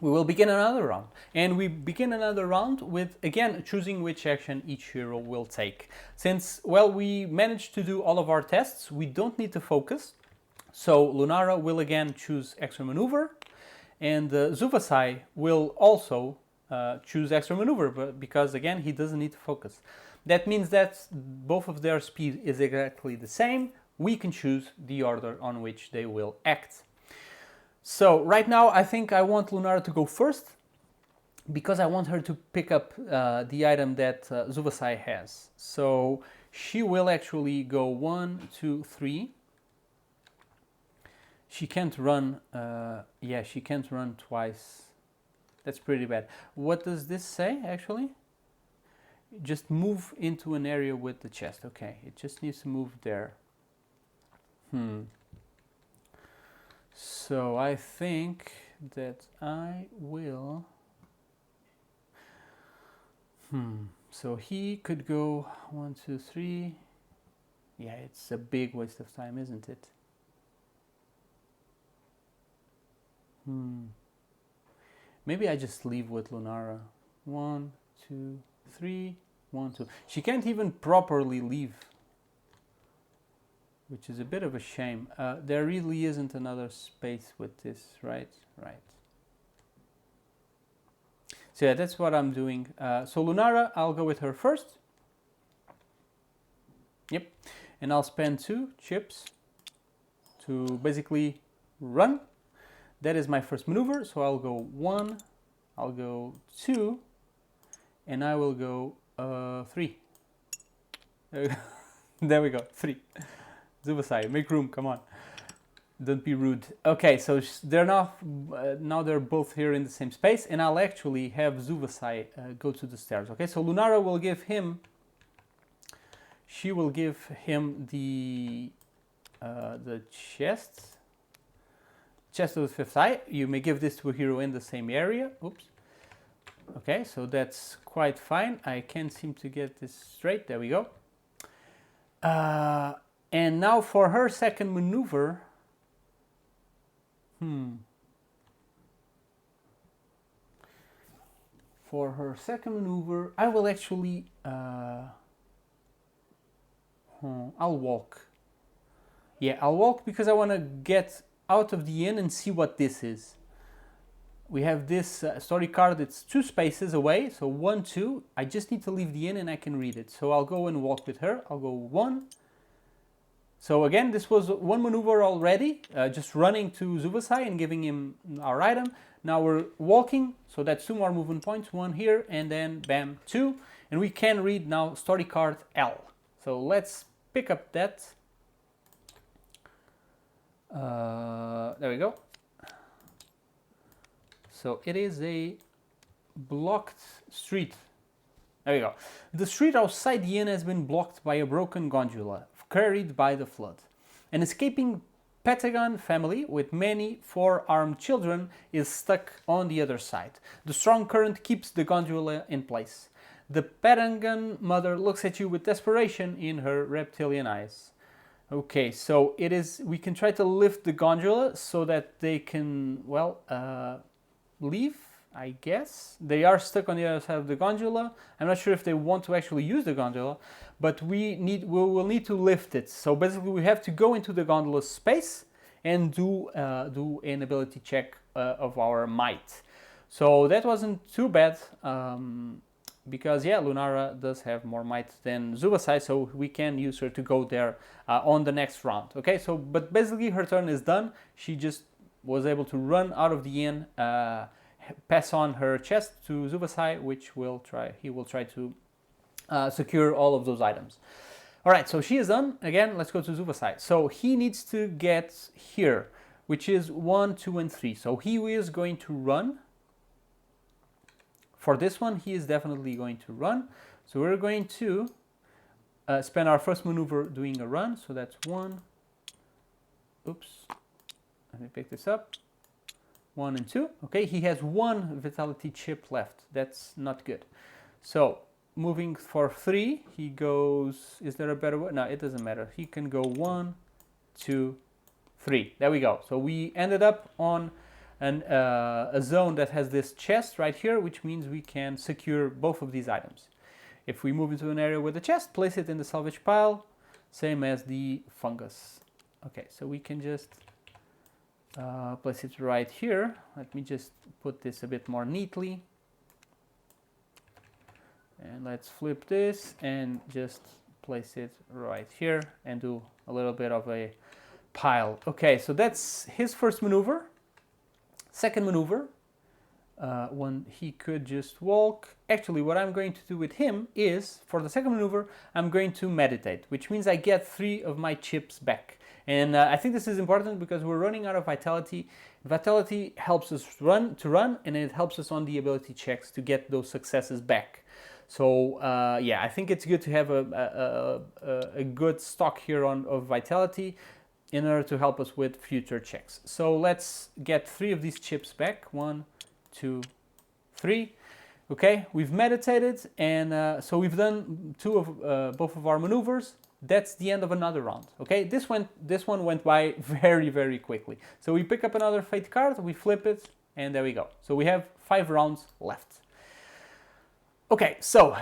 we will begin another round. And we begin another round with, again, choosing which action each hero will take. Since, well, we managed to do all of our tests, we don't need to focus. So Lunara will again choose extra maneuver, and Zuvasai will also choose extra maneuver, but because again, he doesn't need to focus. That means that both of their speed is exactly the same. We can choose the order on which they will act. So right now, I think I want Lunara to go first, because I want her to pick up the item that Zuvasai has. So she will actually go 1, 2, 3. She can't run, yeah, she can't run twice. That's pretty bad. What does this say, actually? Just move into an area with the chest. Okay, it just needs to move there. So I think that I will... So he could go 1, 2, 3. Yeah, it's a big waste of time, isn't it? Maybe I just leave with Lunara. 1, 2, 3, 1, 2. She can't even properly leave, which is a bit of a shame. There really isn't another space with this, right? Right. So yeah, that's what I'm doing. So Lunara, I'll go with her first. Yep. And I'll spend 2 chips to basically run. That is my first maneuver. So I'll go 1, I'll go 2, and I will go 3. There we go, 3. Zuvasai, make room, come on. Don't be rude. Okay, so they're now they're both here in the same space, and I'll actually have Zuvasai go to the stairs. Okay, so Lunara will give him, she will give him the chest of the fifth eye. You may give this to a hero in the same area. Oops. Okay, so that's quite fine. I can't seem to get this straight. There we go. And now for her second maneuver. For her second maneuver, I will actually... I'll walk. Yeah, I'll walk because I want to get out of the inn and see what this is. We have this story card. It's 2 spaces away, so 1, 2. I just need to leave the inn and I can read it. So I'll go and walk with her. I'll go 1. So again, this was 1 maneuver already, just running to Zuvasai and giving him our item. Now we're walking, so that's 2 more movement points. 1 here, and then bam, 2. And we can read now story card L. So let's pick up that. There we go. So it is a blocked street. There we go. The street outside the inn has been blocked by a broken gondola, carried by the flood. An escaping Patagon family with many 4-armed children is stuck on the other side. The strong current keeps the gondola in place. The Patagon mother looks at you with desperation in her reptilian eyes. Okay, so it is. We can try to lift the gondola so that they can, well, leave, I guess. They are stuck on the other side of the gondola. I'm not sure if they want to actually use the gondola, but we will need to lift it. So basically we have to go into the gondola space and do an ability check of our might. So that wasn't too bad, because yeah, Lunara does have more might than Zuvasai, so we can use her to go there on the next round. Okay, so but basically her turn is done. She just was able to run out of the inn, pass on her chest to Zuvasai, which he will try to secure all of those items. All right, so she is done. Again, let's go to Zuvasai. So he needs to get here, which is 1, 2, and 3. So he is going to run. For this one, he is definitely going to run. So we're going to spend our first maneuver doing a run. So that's 1. Oops. Let me pick this up. 1 and 2. Okay, he has 1 vitality chip left. That's not good. So moving for 3, he goes... Is there a better way? No, it doesn't matter. He can go 1, 2, 3. There we go. So we ended up on a zone that has this chest right here, which means we can secure both of these items. If we move into an area with a chest, place it in the salvage pile, same as the fungus. Okay, so we can just place it right here. Let me just put this a bit more neatly. And let's flip this and just place it right here and do a little bit of a pile. Okay, so that's his first maneuver. Second maneuver, when he could just walk. Actually, what I'm going to do with him is, for the second maneuver, I'm going to meditate, which means I get 3 of my chips back. And I think this is important because we're running out of vitality. Vitality helps us run, and it helps us on the ability checks to get those successes back. So yeah, I think it's good to have a good stock here of vitality in order to help us with future checks. So let's get 3 of these chips back. 1, 2, 3. Okay, we've meditated, and so we've done both of our maneuvers. That's the end of another round. Okay, this one went by very, very quickly. So we pick up another fate card, we flip it, and there we go. So we have 5 rounds left. Okay, so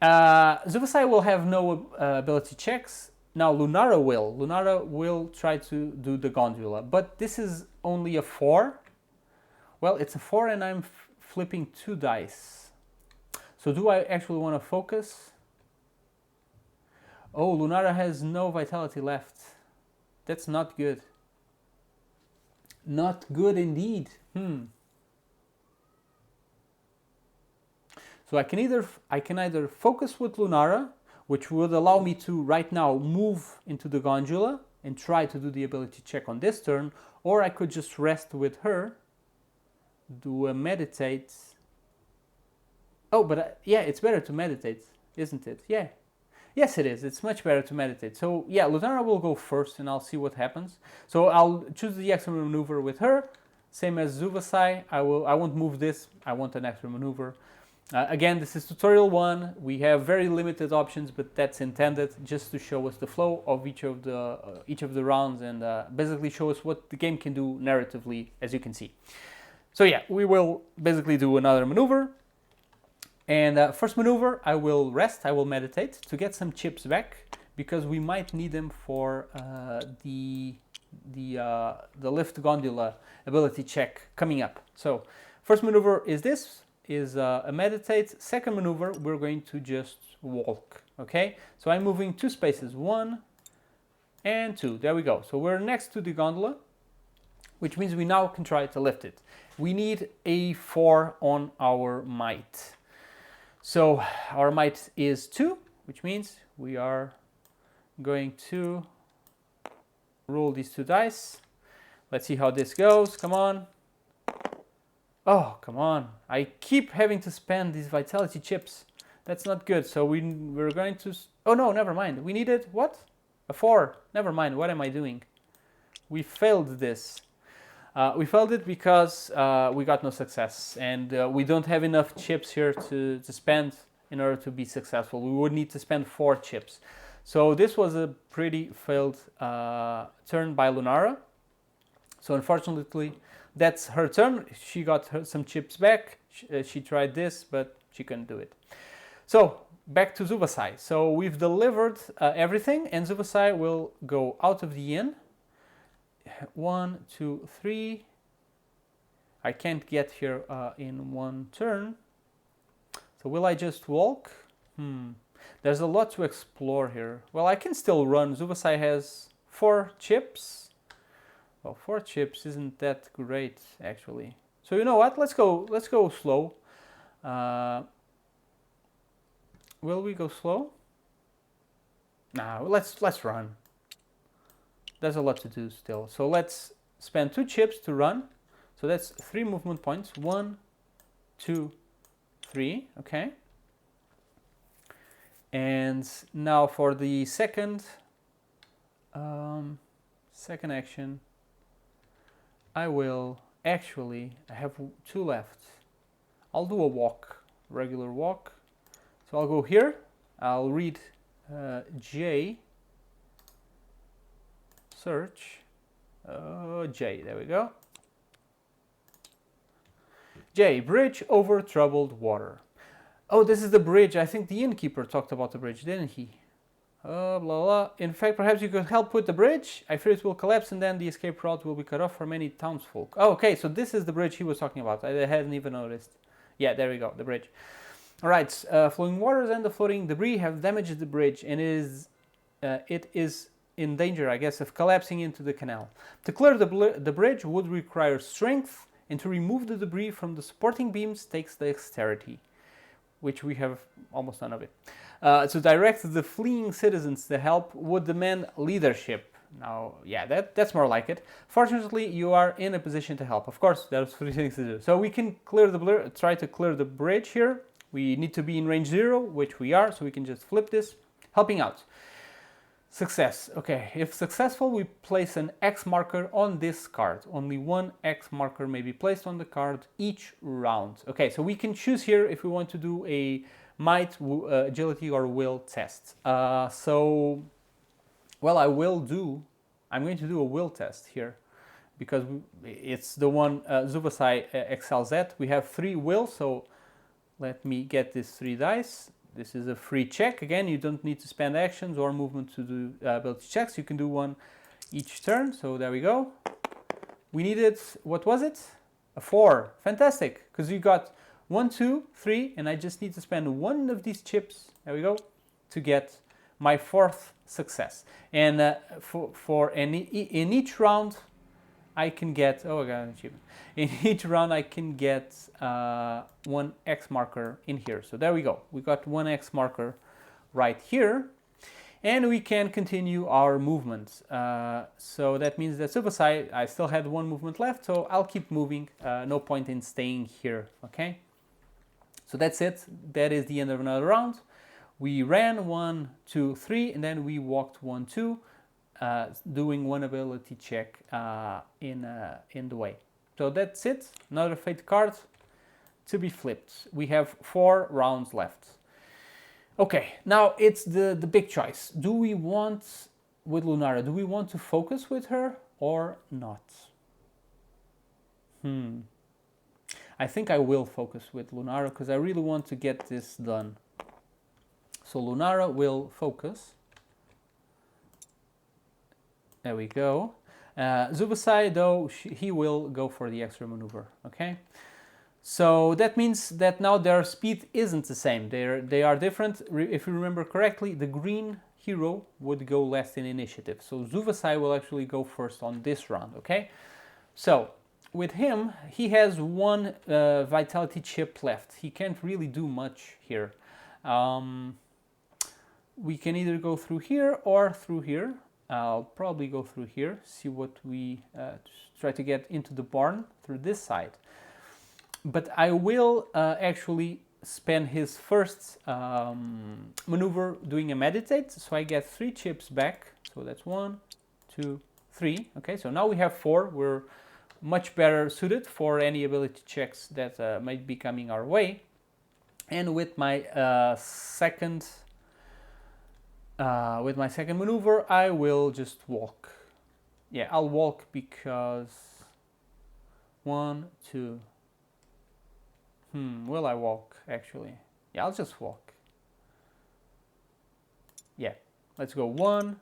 Zuvasai will have no ability checks. Now Lunara will. Lunara will try to do the gondola, but this is only a 4. Well, it's a 4 and I'm flipping 2 dice. So do I actually want to focus? Oh, Lunara has no vitality left. That's not good. Not good indeed. So I can either focus with Lunara, which would allow me to right now move into the gondola and try to do the ability check on this turn, or I could just rest with her, do a meditate. Oh, but yeah, it's better to meditate, isn't it? Yeah. Yes, it is. It's much better to meditate. So yeah, Lunara will go first and I'll see what happens. So I'll choose the extra maneuver with her, same as Zuvasai. I won't move this. I want an extra maneuver. Again, this is tutorial 1. We have very limited options, but that's intended just to show us the flow of each of the rounds and basically show us what the game can do narratively, as you can see. So yeah, we will basically do another maneuver. And first maneuver, I will rest, I will meditate to get some chips back because we might need them for the lift gondola ability check coming up. So first maneuver is this. Is a meditate. Second maneuver, we're going to just walk, okay? So I'm moving 2 spaces, 1 and 2, there we go. So we're next to the gondola, which means we now can try to lift it. We need a 4 on our might. So our might is 2, which means we are going to roll these 2 dice. Let's see how this goes, come on. Oh, come on. I keep having to spend these vitality chips. That's not good. So we're going to... Oh, no, never mind. We needed, what? A 4. Never mind. What am I doing? We failed this. We failed it because we got no success. And we don't have enough chips here to spend in order to be successful. We would need to spend 4 chips. So this was a pretty failed turn by Lunara. So unfortunately... that's her turn. She got some chips back. She tried this, but she couldn't do it. So back to Zuvasai. So we've delivered everything, and Zuvasai will go out of the inn. 1, 2, 3. I can't get here in 1 turn. So will I just walk? There's a lot to explore here. Well, I can still run. Zuvasai has 4 chips. Well, 4 chips isn't that great, actually. So you know what? Let's go slow. Will we go slow? No, let's run. There's a lot to do still. So let's spend 2 chips to run. So that's 3 movement points. 1, 2, 3. Okay. And now for the second action. I have 2 left. I'll do a walk, regular walk. So I'll go here. I'll read J, search, J, there we go. J. Bridge over troubled water. Oh, this is the bridge. I think the innkeeper talked about the bridge, didn't he? Blah, blah. In fact, perhaps you could help with the bridge. I fear it will collapse and then the escape route will be cut off for many townsfolk. Oh, okay, so this is the bridge he was talking about. I hadn't even noticed. Yeah, there we go, the bridge. All right, flowing waters and the floating debris have damaged the bridge and it is in danger, I guess, of collapsing into the canal. To clear the bridge would require strength, and to remove the debris from the supporting beams takes dexterity, which we have almost none of it. To direct the fleeing citizens to help would demand leadership. Now, yeah, that's more like it. Fortunately, you are in a position to help. Of course, there's 3 things to do. So we can try to clear the bridge here. We need to be in range 0, which we are, so we can just flip this. Helping out. Success. Okay, if successful, we place an X marker on this card. Only one X marker may be placed on the card each round. Okay, so we can choose here if we want to do a might, agility, or will test. Well, I'm going to do a will test here because it's the one Zuvasai excels at. We have 3 will, so let me get these 3 dice. This is a free check. Again, you don't need to spend actions or movement to do ability checks. You can do one each turn. So there we go. We needed, what was it? A 4. Fantastic, because you got 1, 2, 3, and I just need to spend 1 of these chips, there we go, to get my 4th success. And in each round, I can get, oh, I got an achievement. In each round, I can get 1 X marker in here. So there we go. We got 1 X marker right here. And we can continue our movement. So that means that Subasai, I still had 1 movement left, so I'll keep moving. No point in staying here, okay? So that's it. That is the end of another round. We ran 1, 2, 3, and then we walked 1, 2. Doing 1 ability check in the way. So that's it. Another fate card to be flipped. We have 4 rounds left. Okay, now it's the big choice. Do we want, with Lunara, do we want to focus with her or not? I think I will focus with Lunara because I really want to get this done. So Lunara will focus. There we go. Zubasai, though, he will go for the extra maneuver, okay? So that means that now their speed isn't the same. They are different. If you remember correctly, the green hero would go last in initiative. So Zubasai will actually go first on this round, okay? So with him, he has 1 vitality chip left. He can't really do much here. We can either go through here or through here. I'll probably go through here, see what we try to get into the barn through this side. But I will actually spend his first maneuver doing a meditate, so I get 3 chips back. So that's 1, 2, 3. Okay, so now we have 4. We're much better suited for any ability checks that might be coming our way. And with my second maneuver, I will just walk. Yeah, I'll walk because 1, 2. Will I walk actually? Yeah, I'll just walk. Yeah, let's go 1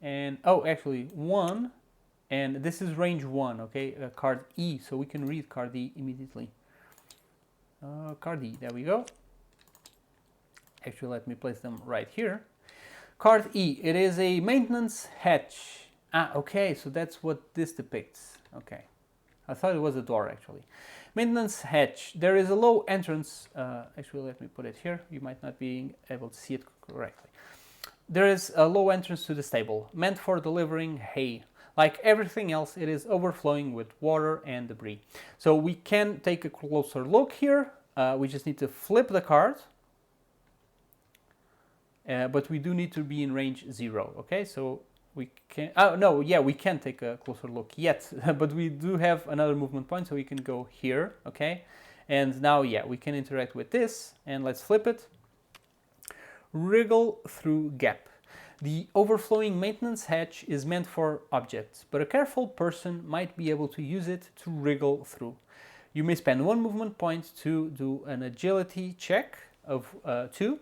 and actually 1, and this is range 1. Okay, card E, so we can read card E immediately. Card E, there we go. Actually, let me place them right here. Card E, it is a maintenance hatch. Okay, so that's what this depicts. Okay, I thought it was a door actually. Maintenance hatch. There is a low entrance. Actually, let me put it here. You might not be able to see it correctly. There is a low entrance to the stable, meant for delivering hay. Like everything else, it is overflowing with water and debris. So we can take a closer look here. We just need to flip the card. But we do need to be in range 0, okay? So we can, we can't take a closer look yet, but we do have another movement point, so we can go here, okay? And now, we can interact with this, and let's flip it. Wriggle through gap. The overflowing maintenance hatch is meant for objects, but a careful person might be able to use it to wriggle through. You may spend 1 movement point to do an agility check of 2.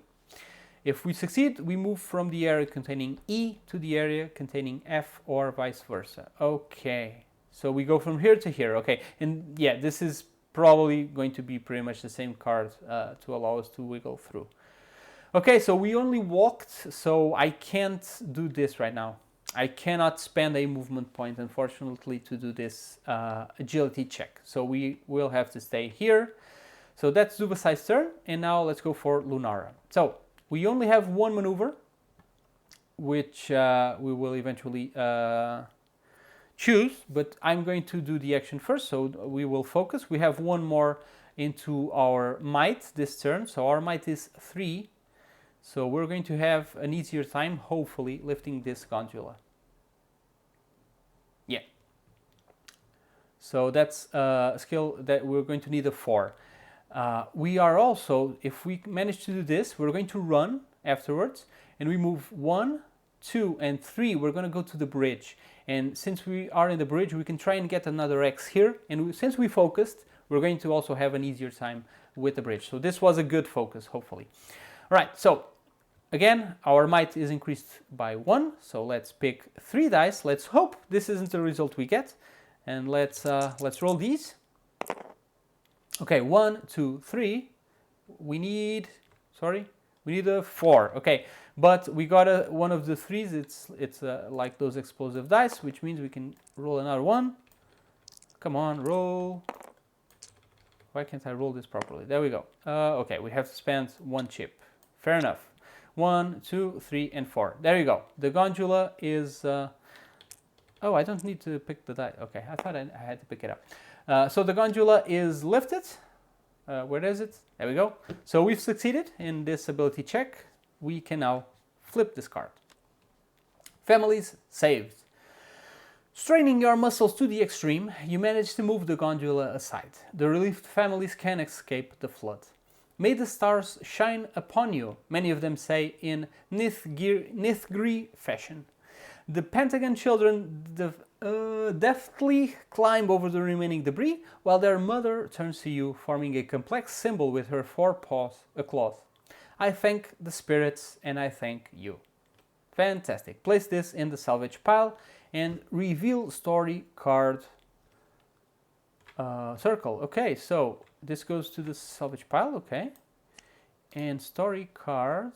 If we succeed, we move from the area containing E to the area containing F, or vice versa. Okay, so we go from here to here. Okay, and yeah, this is probably going to be pretty much the same card to allow us to wiggle through. Okay, so we only walked, so I can't do this right now. I cannot spend a movement point, unfortunately, to do this agility check. So we will have to stay here. So that's Zubasai's turn, and now let's go for Lunara. So we only have 1 maneuver, which we will eventually choose, but I'm going to do the action first, so we will focus. We have 1 more into our might this turn, so our might is 3. So we're going to have an easier time, hopefully, lifting this gondola. Yeah. So that's a skill that we're going to need a 4. We are also, if we manage to do this, we're going to run afterwards, and we move 1, 2, and 3. We're going to go to the bridge. And since we are in the bridge, we can try and get another X here. And since we focused, we're going to also have an easier time with the bridge. So this was a good focus, hopefully. All right, so again, our might is increased by 1, so let's pick 3 dice. Let's hope this isn't the result we get, and let's roll these. Okay, 1, 2, 3. We need a 4. Okay, but we got one of the 3s. It's like those explosive dice, which means we can roll another one. Come on, roll. Why can't I roll this properly? There we go. Okay, we have to spend 1 chip. Fair enough. 1, 2, 3, and 4. There you go. The gondola is... Oh, I don't need to pick the die. Okay, I thought I had to pick it up. So the gondola is lifted. Where is it? There we go. So we've succeeded in this ability check. We can now flip this card. Families saved. Straining your muscles to the extreme, you manage to move the gondola aside. The relieved families can escape the flood. May the stars shine upon you, many of them say in Nithgri fashion. The Pentagon children deftly climb over the remaining debris, while their mother turns to you, forming a complex symbol with her 4 claws. I thank the spirits, and I thank you. Fantastic. Place this in the salvage pile, and reveal story card circle. Okay, so this goes to the salvage pile, okay. And story card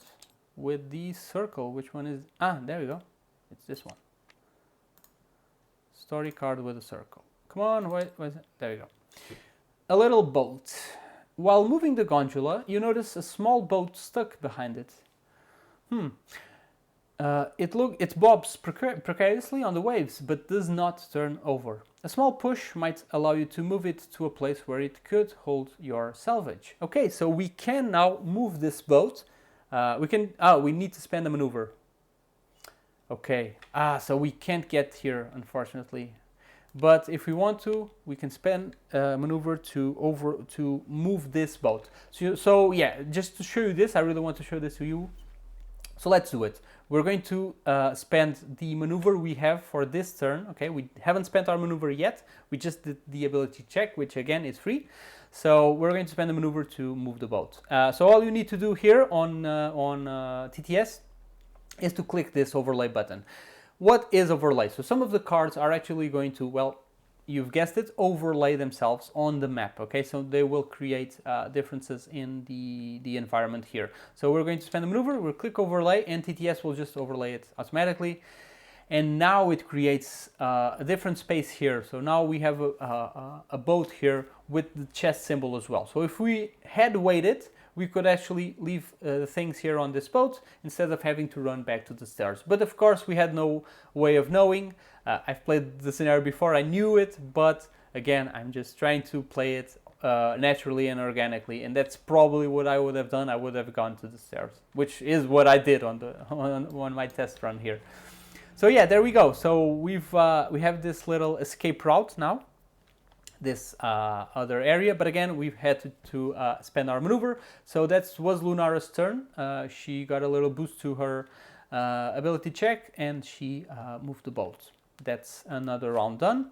with the circle, which one is... Ah, there we go. It's this one. Story card with a circle. Come on, what is it? There we go. A little boat. While moving the gondola, you notice a small boat stuck behind it. It bobs precariously on the waves, but does not turn over. A small push might allow you to move it to a place where it could hold your salvage. Okay, so we can now move this boat. We need to spend a maneuver. Okay, so we can't get here, unfortunately. But if we want to, we can spend a maneuver to move this boat. So yeah, just to show you this, I really want to show this to you. So let's do it. We're going to spend the maneuver we have for this turn. Okay, we haven't spent our maneuver yet. We just did the ability check, which again is free. So we're going to spend a maneuver to move the boat. So all you need to do here on TTS is to click this overlay button. What is overlay? So some of the cards are actually going to, well, you've guessed it, overlay themselves on the map. Okay, so they will create differences in the environment here. So we're going to spend a maneuver, we'll click overlay, and TTS will just overlay it automatically. And now it creates a different space here. So now we have a boat here with the chest symbol as well. So if we had waited, we could actually leave things here on this boat instead of having to run back to the stairs. But of course, we had no way of knowing. I've played the scenario before, I knew it, but again, I'm just trying to play it naturally and organically, and that's probably what I would have done. I would have gone to the stairs, which is what I did on my test run here. So yeah, there we go. So we have this little escape route now, this other area, but again we've had to spend our maneuver. So that was Lunara's turn. She got a little boost to her ability check, and she moved the boat. That's another round done.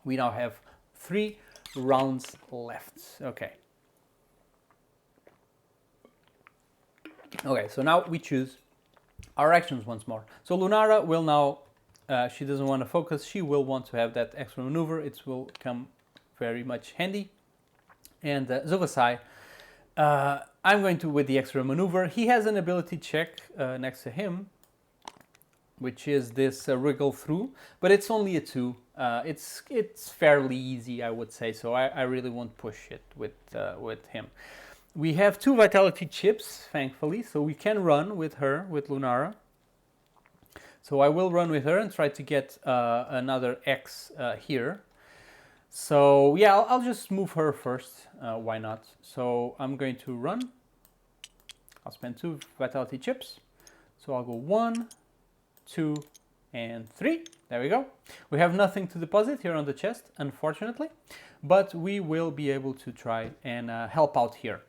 We now have 3 rounds left. Okay. Okay, so now we choose our actions once more. So Lunara will now, she doesn't want to focus, she will want to have that extra maneuver. It will come very much handy. And Zuvasai, I'm going to with the extra maneuver. He has an ability check next to him, which is this wriggle through, but it's only a 2. It's fairly easy, I would say, so I really won't push it with him. We have 2 vitality chips, thankfully, so we can run with her, with Lunara. So I will run with her and try to get another X here. So yeah, I'll just move her first, why not? So I'm going to run. I'll spend 2 vitality chips. So I'll go 1, 2, and 3. There we go. We have nothing to deposit here on the chest, unfortunately, but we will be able to try and help out here.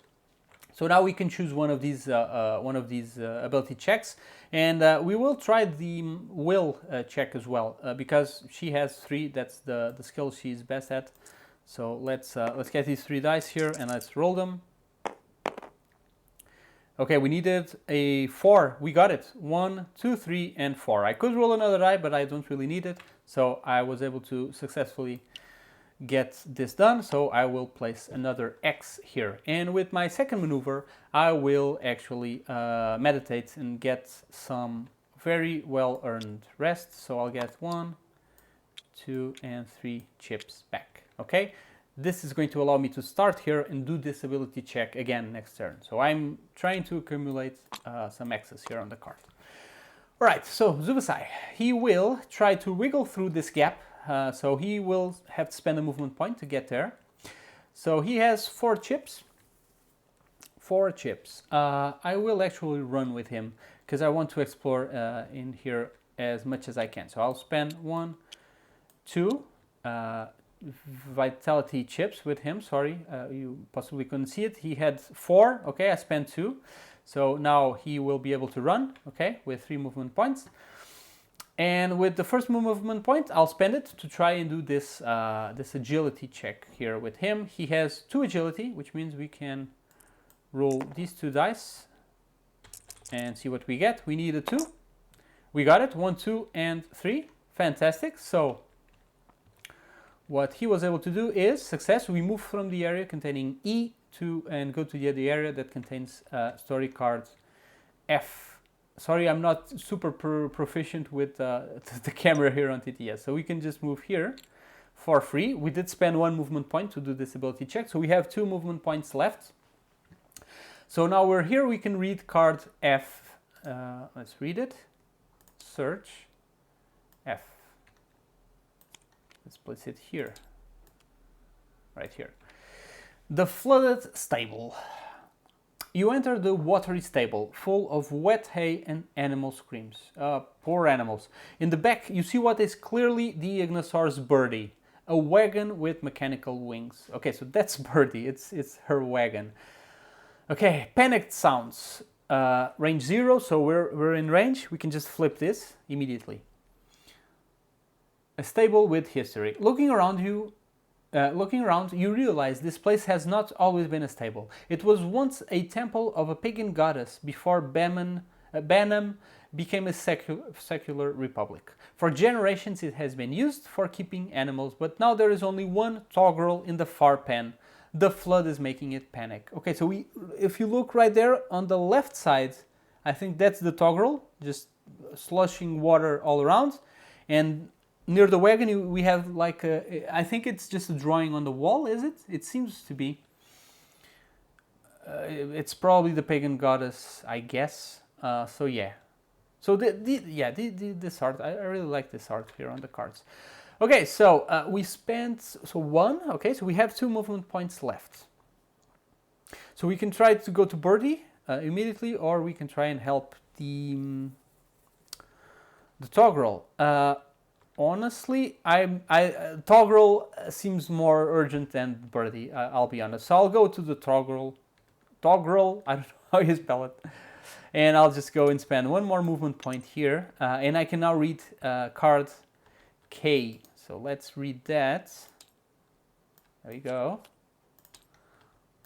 So now we can choose one of these ability checks, and we will try the will check as well because she has 3. That's the skill she's best at. So let's get these 3 dice here and let's roll them. Okay, we needed a 4. We got it. 1, 2, 3, and 4. I could roll another die, but I don't really need it. So I was able to successfully get this done. So I will place another X here. And with my second maneuver, I will actually meditate and get some very well-earned rest. So I'll get 1, 2, and 3 chips back. Okay. This is going to allow me to start here and do this ability check again next turn. So I'm trying to accumulate some X's here on the card. All right, so Zuvasai, he will try to wiggle through this gap. So he will have to spend a movement point to get there. So he has 4 chips. 4 chips. I will actually run with him because I want to explore in here as much as I can. So I'll spend 1, 2, vitality chips with him. Sorry, you possibly couldn't see it. He had 4. Okay, I spent 2. So now he will be able to run, okay, with 3 movement points. And with the first movement point, I'll spend it to try and do this this agility check here with him. He has 2 agility, which means we can roll these 2 dice and see what we get. We need a 2. We got it. 1, 2, and 3. Fantastic. So what he was able to do is success. We move from the area containing E and go to the area that contains story card F. Sorry, I'm not super proficient with the camera here on TTS. So we can just move here for free. We did spend 1 movement point to do this ability check. So we have 2 movement points left. So now we're here. We can read card F. Let's read it. Search F. Let's place it here, right here. The flooded stable. You enter the watery stable, full of wet hay and animal screams. Poor animals. In the back, you see what is clearly the Ignosaur's Birdie, a wagon with mechanical wings. Okay, so that's Birdie. It's her wagon. Okay, panicked sounds. Range 0, so we're in range. We can just flip this immediately. A stable with history. Looking around, you realize this place has not always been a stable. It was once a temple of a pagan goddess before Banam became a secular republic. For generations it has been used for keeping animals, but now there is only one toggerel in the far pen. The flood is making it panic. Okay, so if you look right there on the left side, I think that's the toggerel, just slushing water all around. And near the wagon, we have like I think it's just a drawing on the wall, is it? It seems to be. It's probably the pagan goddess, I guess. So yeah. So this art, I really like this art here on the cards. Okay, so we spent 1. Okay, so we have 2 movement points left. So we can try to go to Birdie immediately, or we can try and help the toggerel. Honestly, toggerel seems more urgent than Birdie. I'll be honest. So I'll go to the toggerel. Toggerel, I don't know how you spell it. And I'll just go and spend 1 more movement point here, and I can now read card K. So let's read that. There we go.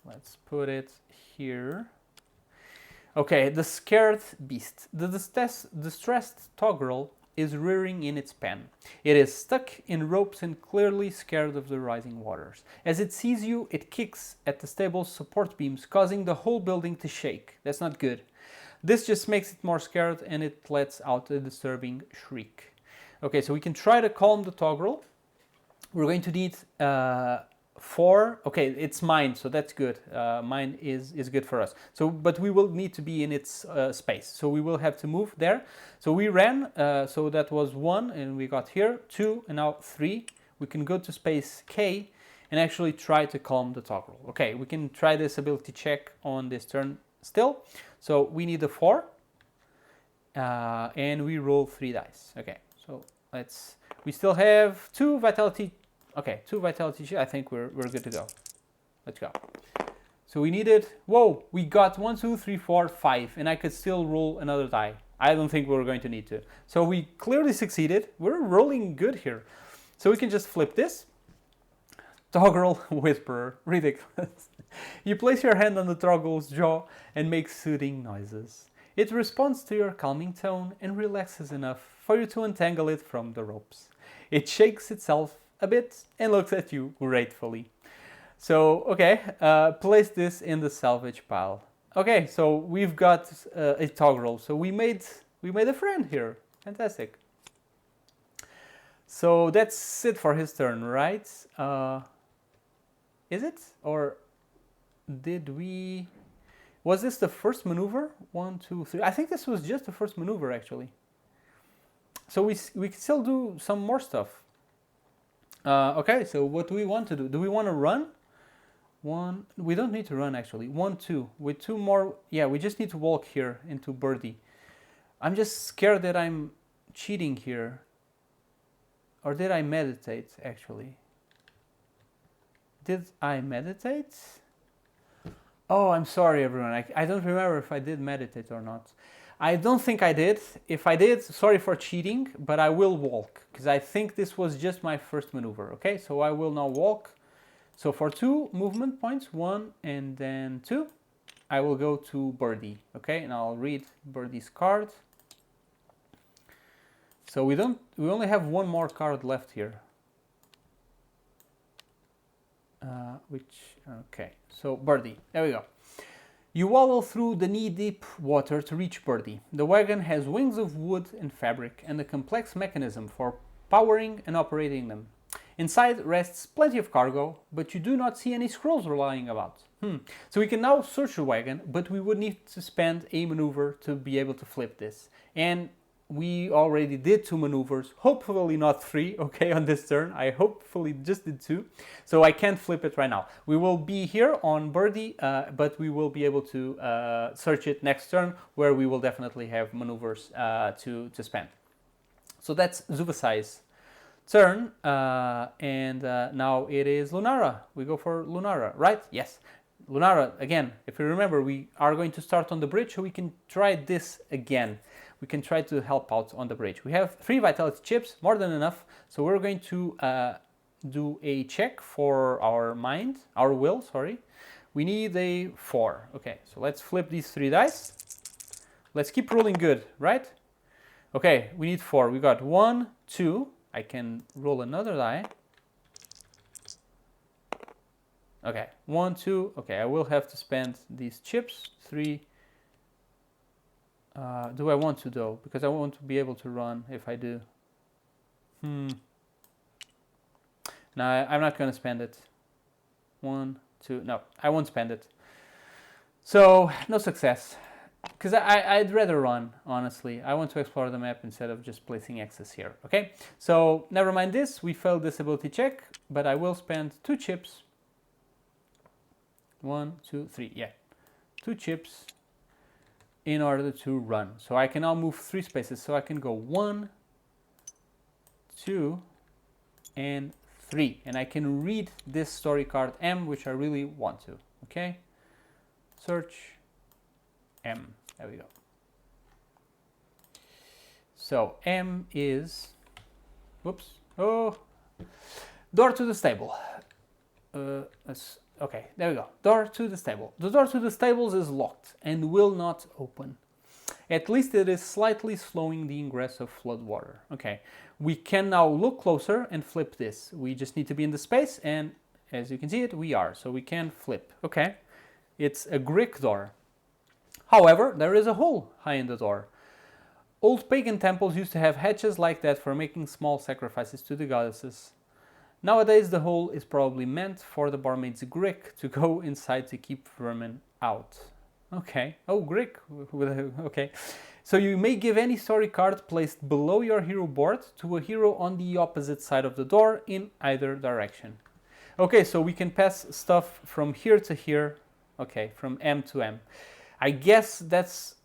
Let's put it here. Okay, the scared beast. The distressed toggle is rearing in its pen. It is stuck in ropes and clearly scared of the rising waters. As it sees you, it kicks at the stable's support beams, causing the whole building to shake. That's not good. This just makes it more scared and it lets out a disturbing shriek. Okay, so we can try to calm the toggle. We're going to need 4. Okay, it's mine, so that's good. Mine is good for us. So, but we will need to be in its space. So we will have to move there. So we ran, so that was 1 and we got here, 2 and now 3. We can go to space K and actually try to calm the toggle. Okay, we can try this ability check on this turn still. So we need a 4 and we roll 3 dice. Okay, so we still have 2 vitality. Okay, 2 vitality. I think we're good to go. Let's go. So we needed, whoa, we got 1, 2, 3, 4, 5, and I could still roll another die. I don't think we're going to need to. So we clearly succeeded. We're rolling good here. So we can just flip this. Toggle Whisperer, ridiculous. You place your hand on the toggle's jaw and make soothing noises. It responds to your calming tone and relaxes enough for you to untangle it from the ropes. It shakes itself a bit and looks at you gratefully. So, okay, place this in the salvage pile. Okay, so we've got a toggle. So we made a friend here. Fantastic. So that's it for his turn, right? Is it? Or did we... Was this the first maneuver? 1, 2, 3. I think this was just the first maneuver, actually. So we can still do some more stuff. Okay, so what do we want to do? Do we want to run? 1, we don't need to run actually. 1, 2, with 2 more. Yeah, we just need to walk here into Birdie. I'm just scared that I'm cheating here. Or did I meditate actually? Did I meditate? Oh, I'm sorry everyone. I don't remember if I did meditate or not. I don't think I did. If I did, sorry for cheating, but I will walk because I think this was just my first maneuver. Okay, so I will now walk. So for 2 movement points, 1 and then 2, I will go to Birdie. Okay, and I'll read Birdie's card. So we only have 1 more card left here. Okay, so Birdie, there we go. You waddle through the knee-deep water to reach Birdie. The wagon has wings of wood and fabric and a complex mechanism for powering and operating them. Inside rests plenty of cargo, but you do not see any scrolls lying about. So we can now search the wagon, but we would need to spend a maneuver to be able to flip this. And we already did 2 maneuvers, hopefully not 3, okay, on this turn. I hopefully just did 2, so I can't flip it right now. We will be here on Birdie, but we will be able to search it next turn, where we will definitely have maneuvers to spend. So that's Zuvasai's turn, and now it is Lunara. We go for Lunara, right? Yes. Lunara, again, if you remember, we are going to start on the bridge, so we can try this again. We can try to help out on the bridge. We have 3 vitality chips, more than enough. So we're going to do a check for our will, sorry. We need a 4. Okay, so let's flip these 3 dice. Let's keep rolling good, right? Okay, we need 4. We got 1, 2. I can roll another die. Okay, 1, 2. Okay, I will have to spend these chips. 3. Do I want to though? Because I want to be able to run if I do. No, I'm not going to spend it. 1, 2. No, I won't spend it. So, no success. Because I'd rather run, honestly. I want to explore the map instead of just placing X's here. Okay, so never mind this. We failed this ability check, but I will spend 2 chips. 1, 2, 3. Yeah, 2 chips in order to run. So I can now move 3 spaces. So I can go 1, 2, and 3. And I can read this story card M, which I really want to. Okay, search M. There we go. So M is, whoops, oh, door to the stable. Okay, there we go. Door to the stable. The door to the stables is locked and will not open. At least it is slightly slowing the ingress of flood water. Okay, we can now look closer and flip this. We just need to be in the space, and as you can see it, we are. So we can flip. Okay, it's a Greek door. However, there is a hole high in the door. Old pagan temples used to have hatches like that for making small sacrifices to the goddesses. Nowadays, the hole is probably meant for the barmaid's Greek to go inside to keep vermin out. Okay. Oh, Greek. Okay. So you may give any story card placed below your hero board to a hero on the opposite side of the door in either direction. Okay, so we can pass stuff from here to here. Okay, from M to M. I guess that's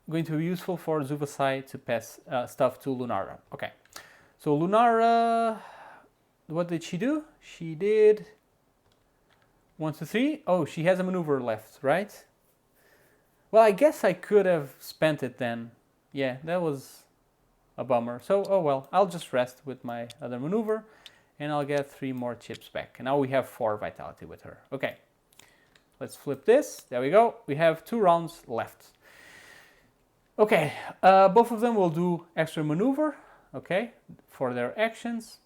going to be useful for Zuvasai to pass stuff to Lunara. Okay. So Lunara, what did she do? She did 1, 2, 3. Oh, she has a maneuver left, right? Well, I guess I could have spent it then. Yeah, that was a bummer. So, oh well, I'll just rest with my other maneuver and I'll get 3 more chips back. And now we have 4 vitality with her. Okay, let's flip this. There we go. We have 2 rounds left. Okay, both of them will do extra maneuver, okay, for their actions.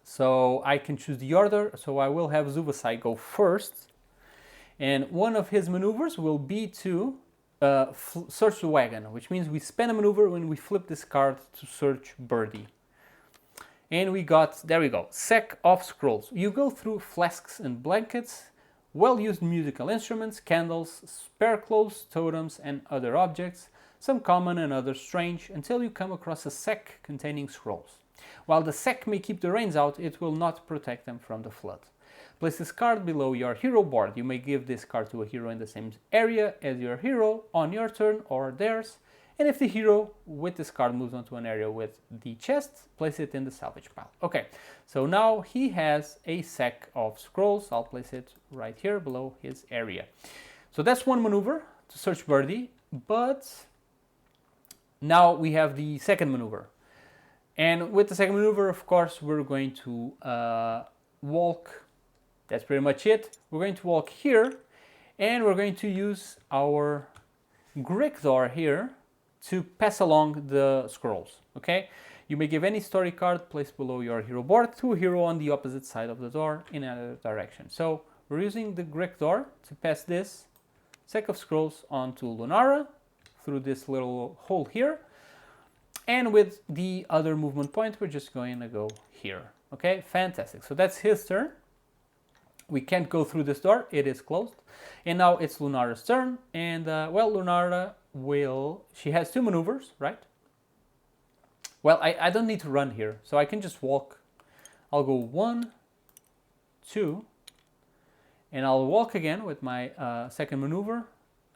So I can choose the order. So I will have Zuvasai go first. And one of his maneuvers will be to search the wagon, which means we spend a maneuver when we flip this card to search Birdie. And we got, there we go, sack of scrolls. You go through flasks and blankets, well-used musical instruments, candles, spare clothes, totems, and other objects, some common and others strange, until you come across a sack containing scrolls. While the sack may keep the rains out, it will not protect them from the flood. Place this card below your hero board. You may give this card to a hero in the same area as your hero on your turn or theirs. And if the hero with this card moves on to an area with the chest, place it in the salvage pile. Okay, so now he has a sack of scrolls. I'll place it right here below his area. So that's one maneuver to search Birdie, but now we have the second maneuver. And with the second maneuver, of course, we're going to walk. That's pretty much it. We're going to walk here, and we're going to use our Greek door here to pass along the scrolls, okay? You may give any story card placed below your hero board to a hero on the opposite side of the door in another direction. So we're using the Greek door to pass this sack of scrolls onto Lunara through this little hole here. And with the other movement point, we're just going to go here, okay? Fantastic. So that's his turn. We can't go through this door, it is closed. And now it's Lunara's turn, and well, Lunara will, she has 2 maneuvers, right? Well, I don't need to run here, so I can just walk. I'll go 1, 2, and I'll walk again with my second maneuver.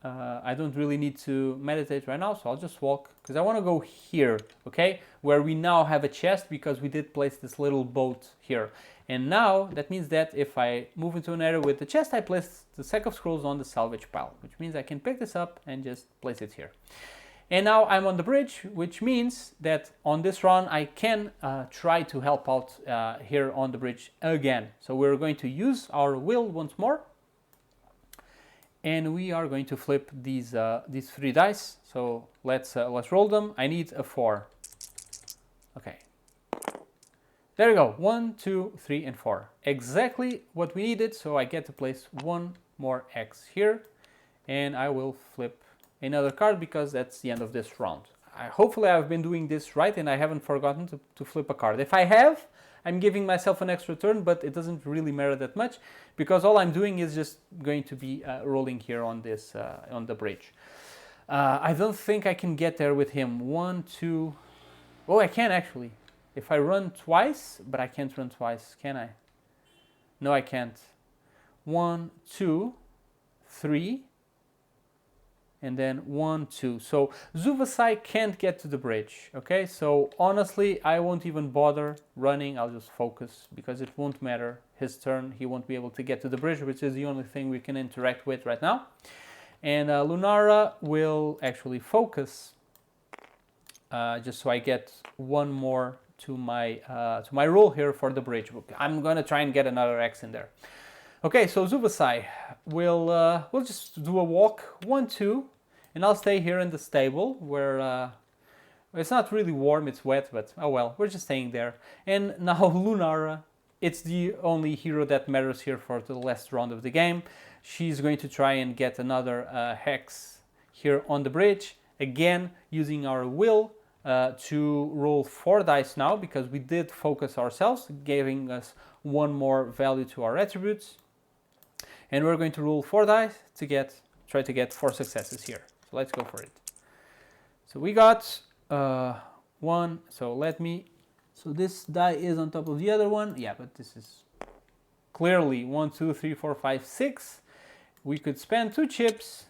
I don't really need to meditate right now, so I'll just walk, because I want to go here, okay? Where we now have a chest, because we did place this little boat here. And now, that means that if I move into an area with the chest, I place the sack of scrolls on the salvage pile, which means I can pick this up and just place it here. And now I'm on the bridge, which means that on this run, I can try to help out here on the bridge again. So we're going to use our will once more. And we are going to flip these 3 dice. So let's roll them. I need a 4. Okay. There we go. 1, 2, 3, and 4. Exactly what we needed. So I get to place 1 more X here. And I will flip another card because that's the end of this round. Hopefully I've been doing this right and I haven't forgotten to flip a card. If I have, I'm giving myself an extra turn, but it doesn't really matter that much because all I'm doing is just going to be rolling here on this on the bridge. I don't think I can get there with him. 1, 2. Oh, I can actually. If I run twice, but I can't run twice, can I? No, I can't. 1, 2, 3. And then 1, 2. So Zuvasai can't get to the bridge, okay? So honestly, I won't even bother running. I'll just focus because it won't matter. His turn, he won't be able to get to the bridge, which is the only thing we can interact with right now. And Lunara will actually focus just so I get 1 more to my rule here for the bridge book. I'm gonna try and get another X in there. Okay, so Zubasai, we'll just do a walk 1, 2, and I'll stay here in the stable where it's not really warm, it's wet, but oh well, we're just staying there. And now Lunara, it's the only hero that matters here for the last round of the game. She's going to try and get another hex here on the bridge, again using our will to roll 4 dice now, because we did focus ourselves, giving us 1 more value to our attributes. And we're going to roll 4 dice to try to get 4 successes here. So let's go for it. So we got 1, so this die is on top of the other one. Yeah, but this is clearly 1, 2, 3, 4, 5, 6. We could spend 2 chips.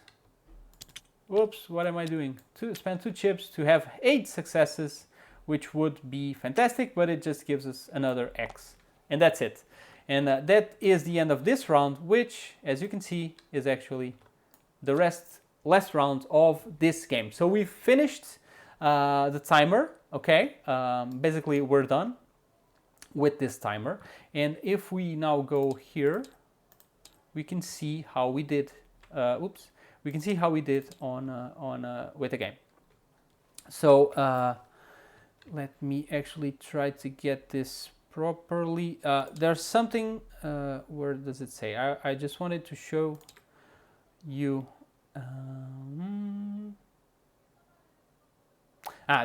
Whoops, what am I doing? Spend 2 chips to have 8 successes, which would be fantastic, but it just gives us another X. And that's it. And that is the end of this round, which, as you can see, is actually the last round of this game. So we've finished the timer, okay? Basically, we're done with this timer. And if we now go here, we can see how we did. We can see how we did with the game. So let me actually try to get this properly. There's something, where does it say? I just wanted to show you.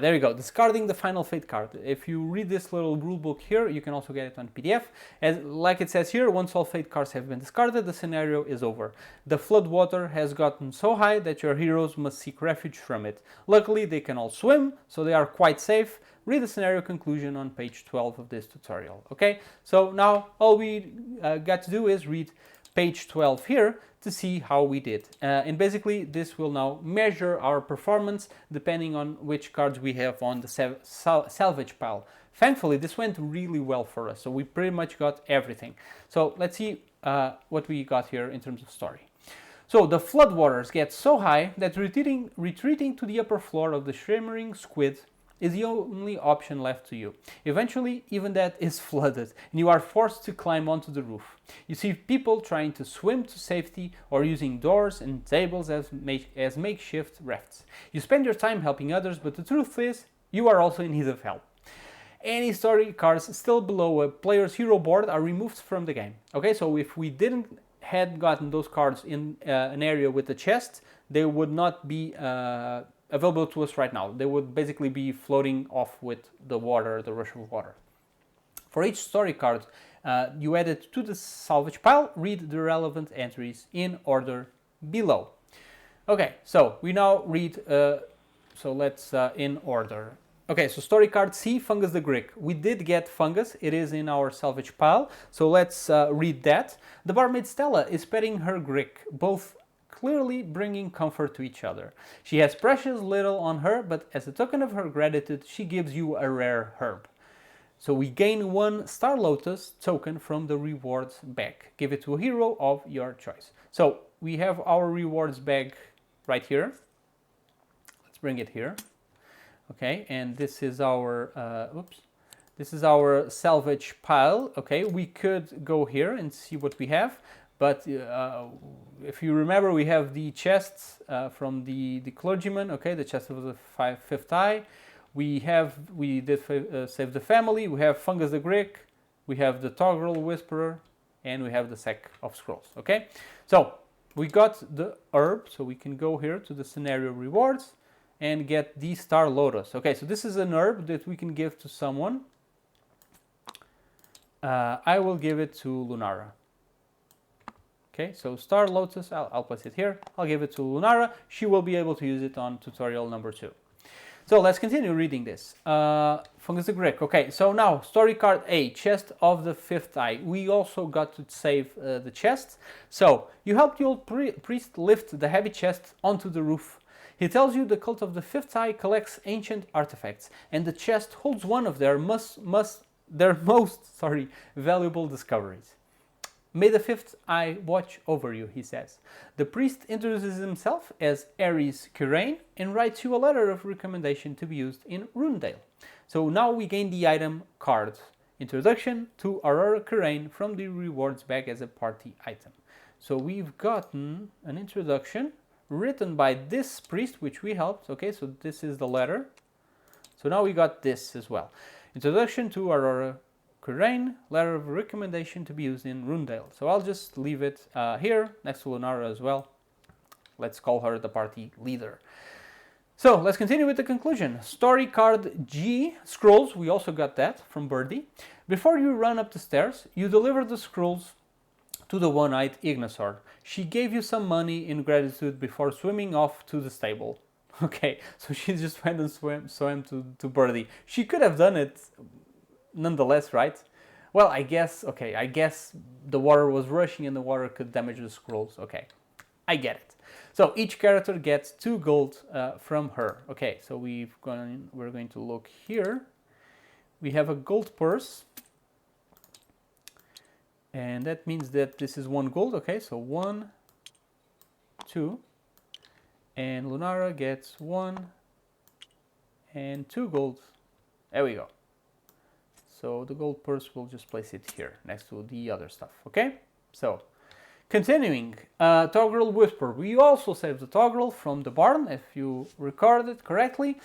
There we go, discarding the final fate card. If you read this little rule book here, you can also get it on PDF. Like it says here, once all fate cards have been discarded, the scenario is over. The flood water has gotten so high that your heroes must seek refuge from it. Luckily, they can all swim, so they are quite safe. Read the scenario conclusion on page 12 of this tutorial. Okay, so now all we got to do is read page 12 here to see how we did. And basically this will now measure our performance depending on which cards we have on the salvage pile. Thankfully this went really well for us, so we pretty much got everything. So let's see what we got here in terms of story. So the floodwaters get so high that retreating to the upper floor of the shimmering squid is the only option left to you. Eventually, even that is flooded, and you are forced to climb onto the roof. You see people trying to swim to safety or using doors and tables as makeshift rafts. You spend your time helping others, but the truth is, you are also in need of help. Any story cards still below a player's hero board are removed from the game. Okay, so if we had gotten those cards in an area with a chest, they would not be available to us right now. They would basically be floating off with the water, the rush of water. For each story card you add it to the salvage pile, read the relevant entries in order below. Okay, so we now read, so let's in order. Okay, so story card C, Fungus the Grick. We did get Fungus, it is in our salvage pile, so let's read that. The barmaid Stella is petting her Grick, both clearly bringing comfort to each other. She has precious little on her, but as a token of her gratitude, she gives you a rare herb. So we gain 1 Star Lotus token from the rewards bag. Give it to a hero of your choice. So we have our rewards bag right here. Let's bring it here. Okay, and this is our, this is our salvage pile. Okay, we could go here and see what we have. But if you remember, we have the chests from the clergyman, okay, the chest of the fifth eye. We did save the family, we have Fungus the Grick, we have the Toggle Whisperer, and we have the sack of scrolls, okay? So we got the herb, so we can go here to the scenario rewards and get the Star Lotus. Okay, so this is an herb that we can give to someone. I will give it to Lunara. Okay, so Star Lotus, I'll place it here. I'll give it to Lunara. She will be able to use it on tutorial number 2. So let's continue reading this. Fungus the Grick. Okay, so now story card A, chest of the fifth eye. We also got to save the chest. So you help the old priest lift the heavy chest onto the roof. He tells you the cult of the fifth eye collects ancient artifacts, and the chest holds one of their most valuable discoveries. May the fifth eye watch over you, he says. The priest introduces himself as Ares Kurain and writes you a letter of recommendation to be used in Rundale. So now we gain the item card. Introduction to Aurora Kurain from the rewards bag as a party item. So we've gotten an introduction written by this priest, which we helped. Okay, so this is the letter. So now we got this as well. Introduction to Aurora Kurain, letter of recommendation to be used in Rundale. So I'll just leave it here next to Lunara as well. Let's call her the party leader. So let's continue with the conclusion. Story card G, scrolls, we also got that from Birdie. Before you run up the stairs, you deliver the scrolls to the one-eyed Ignasaur. She gave you some money in gratitude before swimming off to the stable. Okay, so she just went and swam to Birdie. She could have done it nonetheless, right? Well, I guess the water was rushing and the water could damage the scrolls. Okay, I get it. So each character gets 2 gold from her. Okay, so we're going to look here. We have a gold purse. And that means that this is 1 gold. Okay, so 1, 2. And Lunara gets 1 and 2 gold. There we go. So the gold purse, we'll just place it here next to the other stuff, okay? So, continuing, Toggrel Whisper. We also saved the Toggrel from the barn, if you recorded correctly.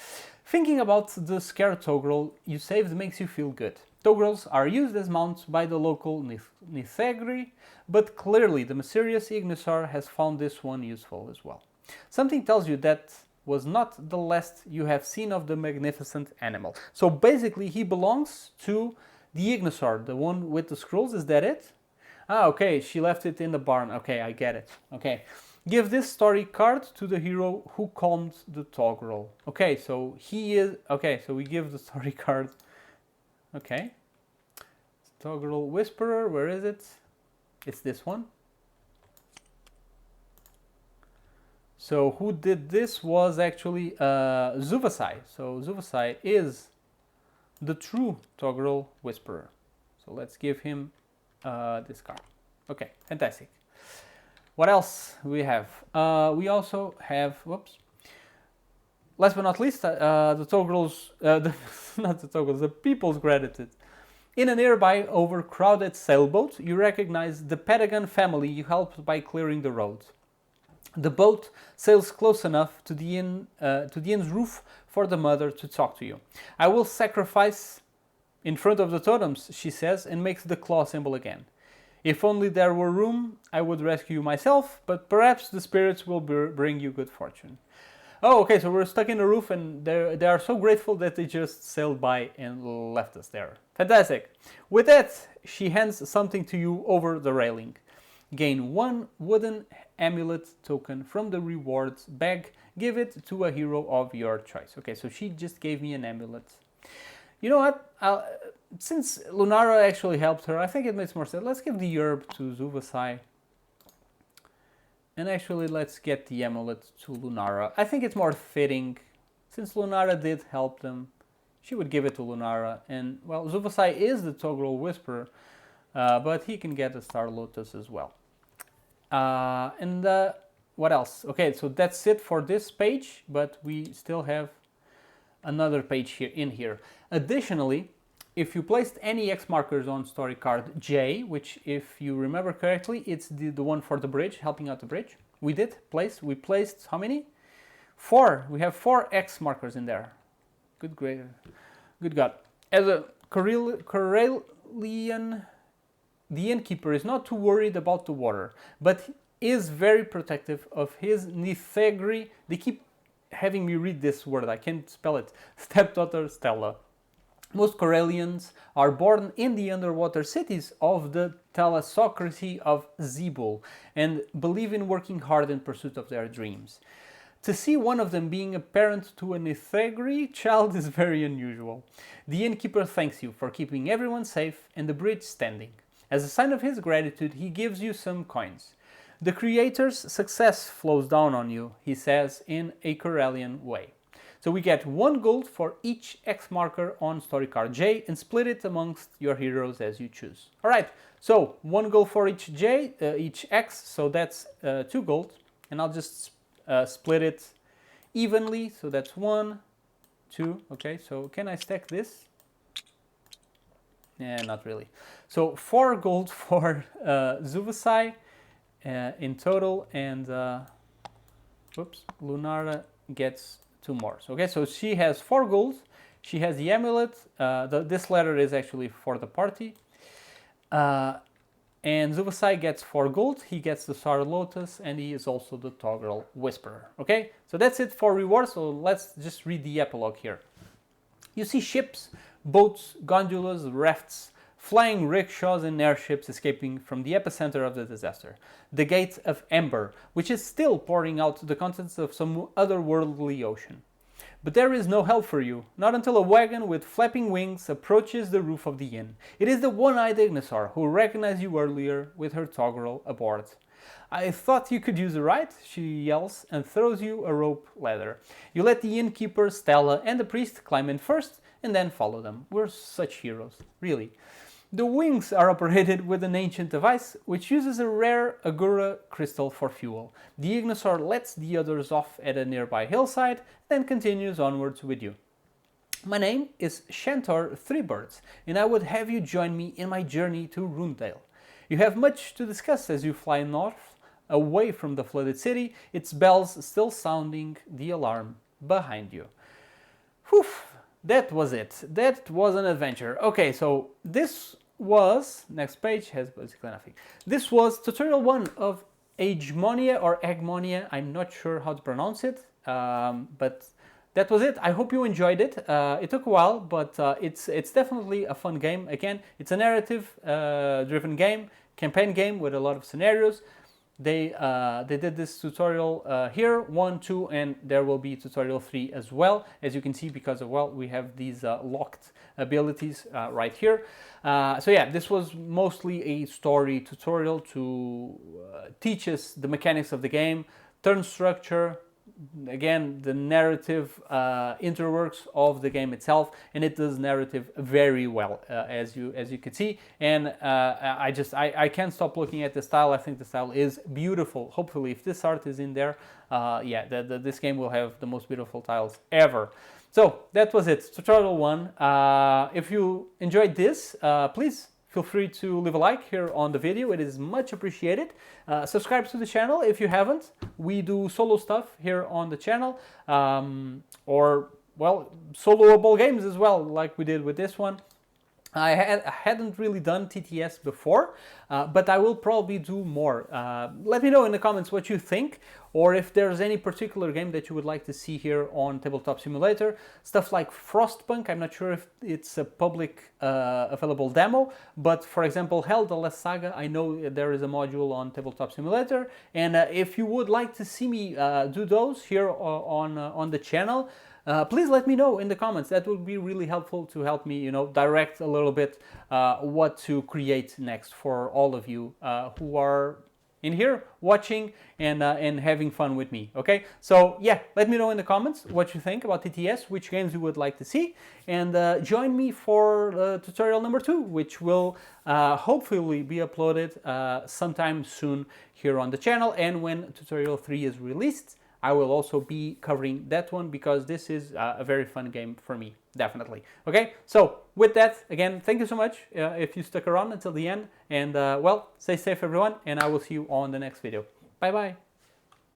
Thinking about the scared Toggrel you saved makes you feel good. Toggrels are used as mounts by the local Nithegri, but clearly the mysterious Ignasaur has found this one useful as well. Something tells you that was not the last you have seen of the magnificent animal. So basically he belongs to the Ignasaur, the one with the scrolls. Is that it? Ah, okay, she left it in the barn. Okay, I get it. Okay. Give this story card to the hero who calmed the Toggrel. Okay, so he is... Okay, so we give the story card. Okay. Toggrel Whisperer, where is it? It's this one. So who did this was actually Zuvasai. So Zuvasai is the true Toggrel Whisperer. So let's give him this card. Okay, fantastic. What else we have? We also have, whoops. Last but not least, the Toggrels, not the Toggrels, the People's Gratitude. In a nearby overcrowded sailboat, you recognize the Patagon family you helped by clearing the road. The boat sails close enough to the inn's roof for the mother to talk to you. I will sacrifice in front of the totems, she says, and makes the claw symbol again. If only there were room, I would rescue you myself, but perhaps the spirits will bring you good fortune. Oh, okay, so we're stuck in the roof and they are so grateful that they just sailed by and left us there. Fantastic. With that, she hands something to you over the railing. Gain 1 wooden amulet token from the rewards bag. Give it to a hero of your choice. Okay, so she just gave me an amulet. You know what? Since Lunara actually helped her, I think it makes more sense. Let's give the herb to Zuvasai. And actually, let's get the amulet to Lunara. I think it's more fitting. Since Lunara did help them, she would give it to Lunara. And, well, Zuvasai is the Toggrel Whisperer, but he can get a Star Lotus as well. What else? Okay, so that's it for this page, but we still have another page here. Additionally, if you placed any X markers on story card J, which if you remember correctly, it's the one for the bridge, helping out the bridge. We placed how many? 4. We have 4 X markers in there. Good God. As a Corellian, the innkeeper is not too worried about the water, but is very protective of his Nithegri. They keep having me read this word, I can't spell it. Stepdaughter Stella. Most Corellians are born in the underwater cities of the thalassocracy of Zebul and believe in working hard in pursuit of their dreams. To see one of them being a parent to a Nithegri child is very unusual. The innkeeper thanks you for keeping everyone safe and the bridge standing. As a sign of his gratitude, he gives you some coins. The creator's success flows down on you, he says in a Corellian way. So we get 1 gold for each X marker on story card J and split it amongst your heroes as you choose. Alright, so 1 gold for each each X, so that's 2 gold. And I'll just split it evenly, so that's 1, 2, okay, so can I stack this? Yeah, not really. So 4 gold for Zuvasai in total, and whoops, Lunara gets 2 more. So, okay, so she has 4 gold, she has the amulet, this letter is actually for the party, and Zuvasai gets 4 gold, he gets the Star Lotus, and he is also the Toggle Whisperer. Okay, so that's it for rewards, so let's just read the epilogue here. You see ships, boats, gondolas, rafts, flying rickshaws and airships escaping from the epicenter of the disaster, the Gate of Ember, which is still pouring out the contents of some otherworldly ocean. But there is no help for you, not until a wagon with flapping wings approaches the roof of the inn. It is the one-eyed Ignosaur who recognized you earlier with her toggle aboard. I thought you could use a ride, she yells and throws you a rope ladder. You let the innkeeper, Stella and the priest climb in first and then follow them. We're such heroes, really. The wings are operated with an ancient device which uses a rare Agura crystal for fuel. The Ignosaur lets the others off at a nearby hillside, then continues onwards with you. My name is Shantor Threebirds, and I would have you join me in my journey to Rundale. You have much to discuss as you fly north, away from the flooded city, its bells still sounding the alarm behind you. Whew, that was it. That was an adventure. Okay, so this was, next page has basically nothing. This was tutorial 1 of Agemonia or Agemonia, I'm not sure how to pronounce it, but that was it. I hope you enjoyed it. It took a while, but it's definitely a fun game. Again, it's a narrative driven game, campaign game with a lot of scenarios. They did this tutorial here, 1, 2, and there will be tutorial 3 as well, as you can see, because of, well, we have these locked abilities right here. So yeah, this was mostly a story tutorial to teach us the mechanics of the game, turn structure, again, the narrative interworks of the game itself, and it does narrative very well, as you can see. And I can't stop looking at the style. I think the style is beautiful. Hopefully, if this art is in there, yeah, this game will have the most beautiful tiles ever. So that was it, tutorial 1. If you enjoyed this, please feel free to leave a like here on the video. It is much appreciated. Subscribe to the channel if you haven't. We do solo stuff here on the channel, or, well, soloable games as well, like we did with this one. I hadn't really done TTS before, but I will probably do more. Let me know in the comments what you think, or if there's any particular game that you would like to see here on Tabletop Simulator. Stuff like Frostpunk, I'm not sure if it's a public available demo, but for example, Hell the Last Saga, I know there is a module on Tabletop Simulator, and if you would like to see me do those here on the channel, please let me know in the comments. That would be really helpful to help me, you know, direct a little bit what to create next for all of you who are in here watching and having fun with me. Okay, so yeah, let me know in the comments what you think about TTS, which games you would like to see, and join me for tutorial number 2, which will hopefully be uploaded sometime soon here on the channel. And when tutorial 3 is released, I will also be covering that one, because this is a very fun game for me, definitely. Okay, so with that, again, thank you so much if you stuck around until the end, and well, stay safe everyone, and I will see you on the next video. Bye bye.